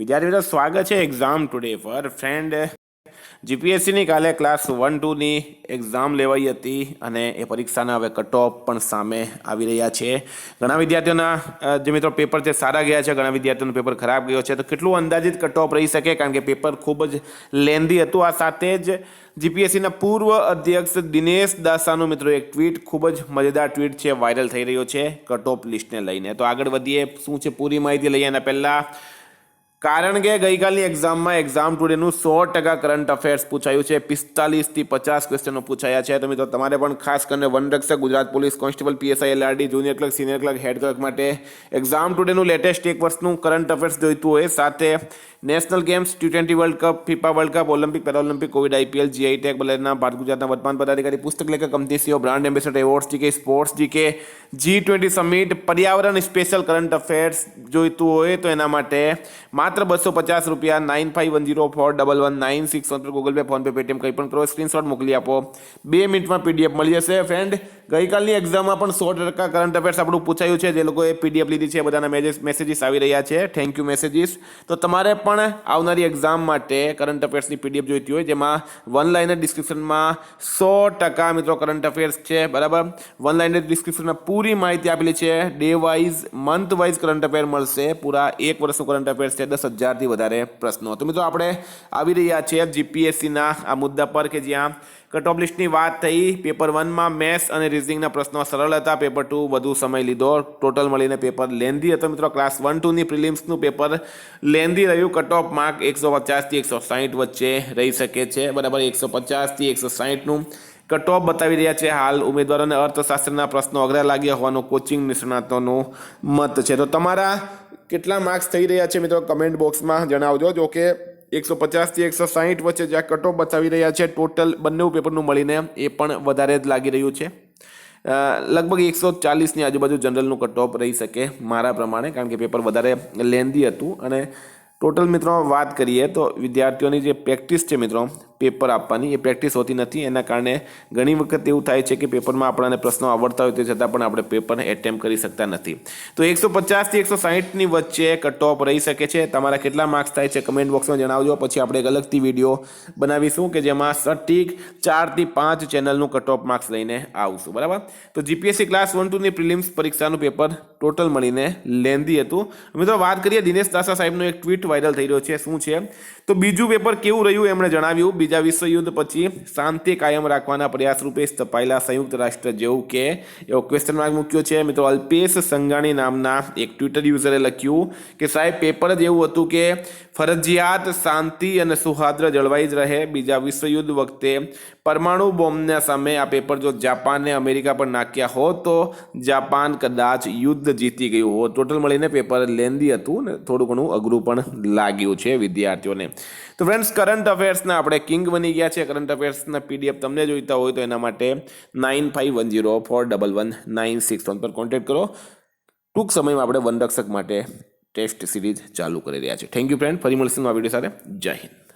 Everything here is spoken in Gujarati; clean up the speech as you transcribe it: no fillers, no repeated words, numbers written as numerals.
વિદ્યાર્થી મિત્રો સ્વાગત છે એક્ઝામ ટુડે પર ફ્રેન્ડ જીપીએસસીની કાલે ક્લાસ 1-2ની એક્ઝામ લેવાઈ હતી અને એ પરીક્ષાના હવે કટ ઓફ પણ સામે આવી રહ્યા છે. ઘણા વિદ્યાર્થીઓના જે મિત્રો પેપર છે સારા ગયા છે, ઘણા વિદ્યાર્થીઓનું પેપર ખરાબ ગયો છે. તો કેટલું અંદાજિત કટ ઓફ રહી શકે, કારણ કે પેપર ખૂબ જ લેન્ધી હતું. આ સાથે જ જીપીએસસીના પૂર્વ અધ્યક્ષ દિનેશ દાસાનું મિત્રો એક ટ્વીટ, ખૂબ જ મજેદાર ટ્વીટ છે, વાયરલ થઈ રહ્યો છે કટ ઓફ લિસ્ટને લઈને. તો આગળ વધીએ, શું છે પૂરી માહિતી લઈએ એના પહેલાં. કારણ કે ગઈકાલની એક્ઝામમાં એક્ઝામ ટુડેનું 100% કરંટ અફેર્સ પૂછાયું છે. 45 થી 50 ક્વેશ્ચનો પૂછાયા છે. તો મિત્રો તમારે પણ ખાસ કરીને વનરક્ષક, Gujarat police constable, PSI, LRD, junior clerk, senior clerk, head clerk માટે એક્ઝામ ટુડેનું લેટેસ્ટ એક વર્ષનું કરંટ અફેર્સ જોઈતું હોય, સાથે national games, T20 world cup, FIFA world cup, Olympic, Paralympic, Covid, IPL, GI tag, બલેરના ભારત ગુજરાતના વર્તમાન પદાધિકારી, પુસ્તક લેખક, company CEO, brand ambassador, awards GK, sports GK, G20 summit, પર્યાવરણ સ્પેશિયલ કરંટ અફેર્સ જોઈતું હોય તો એના માટે માત્ર 250 રૂપિયા 9510411961 પર Google pay, phone pay, Paytm કંઈ પણ કરો, સ્ક્રીનશોટ મોકલી આપો. 2 મિનિટમાં પીડીએફ મળી જશે. ફ્રેન્ડ, ગઈકાલની એક્ઝામમાં પણ 100% કરંટ અફેર્સ આપણું પૂછાયું છે. જે લોકોએ પીડીએફ લીધી છે બધાના મેસેજીસ આવી રહ્યા છે. Thank you messages. તો તમારે પણ આવનારી એક્ઝામ માટે કરંટ અફેર્સની પીડીએફ જોઈતી હોય, જેમાં વન લાઇનર ડિસ્ક્રિપ્શનમાં 100% મિત્રો કરંટ અફેર્સ છે, બરાબર. વન લાઇનર ડિસ્ક્રિપ્શનમાં પૂરી માહિતી આપેલી છે. Day wise, month wise current affair મળશે. પૂરા એક વર્ષનું કરંટ અફેર્સ છે, 10,000થી વધારે પ્રશ્નો. તો મિત્રો આપણે આવી રહ્યા છીએ જીપીએસસીના આ મુદ્દા પર કે જ્યાં કટ ઓફ લિસ્ટની વાત થઈ. પેપર 1માં મેથ્સ અને રીઝનિંગના પ્રશ્નો સરળ હતા. પેપર 2 વધુ સમય લીધો. ટોટલ મળીને પેપર લેન્ધી હતો. મિત્રો ક્લાસ 1-2ની પ્રિલિમ્સનું પેપર લેન્ધી રહ્યું. કટ ઓફ માર્ક 150 થી 160 વચ્ચે રહી શકે છે, બરાબર. 150 થી 160નું કટ ઓફ બતાવી રહ્યા છે. હાલ ઉમેદવારોને અર્થશાસ્ત્રના પ્રશ્નો અઘરા લાગ્યા હોવાનું કોચિંગ નિષ્ણાતોનું મત છે. તો તમારા કેટલા માર્ક્સ થઈ રહ્યા છે મિત્રો કમેન્ટ બોક્સમાં જણાવજો. જો કે 150 થી 160 વચ્ચે જ્યાં કટ ઓફ બતાવી રહ્યા છે, ટોટલ બંને પેપરનું મળીને એ પણ વધારે જ લાગી રહ્યું છે. લગભગ 140ની આજુબાજુ જનરલનું કટ ઓફ રહી શકે મારા પ્રમાણે, કારણ કે પેપર વધારે લેન્ધી હતું. અને ટોટલ મિત્રો વાત કરીએ તો વિદ્યાર્થીઓની જે પ્રેક્ટિસ છે મિત્રો પેપર આપવાની, એ પ્રેક્ટિસ હોતી નથી. એના કારણે ઘણી વખત એવું થાય છે કે પેપરમાં આપણને પ્રશ્નો આવડતા હોય તે છતાં પણ આપણે પેપરને એટેમ્પ કરી શકતા નથી. તો 150 થી 160ની વચ્ચે કટ ઓફ રહી શકે છે. તમારા કેટલા માર્ક્સ થાય છે કમેન્ટ બોક્સમાં જણાવજો. પછી આપણે એક અલગથી વિડીયો બનાવીશું કે જેમાં સટીક 4 થી 5 ચેનલનું કટ ઓફ માર્ક્સ લઈને આવશું, બરાબર. તો જીપીએસસી ક્લાસ 1-2ની પ્રિલિમ્સ પરીક્ષાનું પેપર ટોટલ મળીને લેન્ધી હતું. મિત્રો વાત કરીએ, દિનેશ દાસા સાહેબનો એક ટ્વીટ વાયરલ થઈ રહ્યો છે. શું છે તો બીજું પેપર કેવું રહ્યું એમણે જણાવ્યું. બીજા વિશ્વયુદ્ધ પછી શાંતિ કાયમ રાખવાના પ્રયાસ રૂપે સ્થપાયેલા સંયુક્ત રાષ્ટ્ર જેવું કે એવો ક્વેશ્ચન માર્ક મૂક્યો છે. મિત્રો અલ્પેશ સંઘાણી નામના એક ટ્વિટર યુઝરે લખ્યું કે સાહેબ પેપર જ એવું હતું કે ફરજિયાત શાંતિ અને સૌહાર્દ જળવાઈ જ રહે. બીજા વિશ્વયુદ્ધ વખતે પરમાણુ બોમ્બના સામે આ પેપર જો જાપાનને અમેરિકા પર નાખ્યા હોત તો જાપાન કદાચ યુદ્ધ જીતી ગયું હોત. ટોટલ મળીને પેપર લેન્ધી હતું ને થોડું ઘણું અઘરું પણ લાગ્યું છે વિદ્યાર્થીઓને. તો ફ્રેન્ડ્સ, કરંટ અફેર્સના આપણે કિંગ બની ગયા છે. કરંટ અફેર્સના પીડીએફ તમને જોઈતા હોય તો એના માટે 9510411961 પર કોન્ટેક્ટ કરો. ટૂંક સમયમાં આપણે વનરક્ષક માટે ટેસ્ટ સિરીઝ ચાલુ કરી રહ્યા છે. Thank you friend. ફરી મળીશું આ વિડીયો સાથે. જય હિન્દ.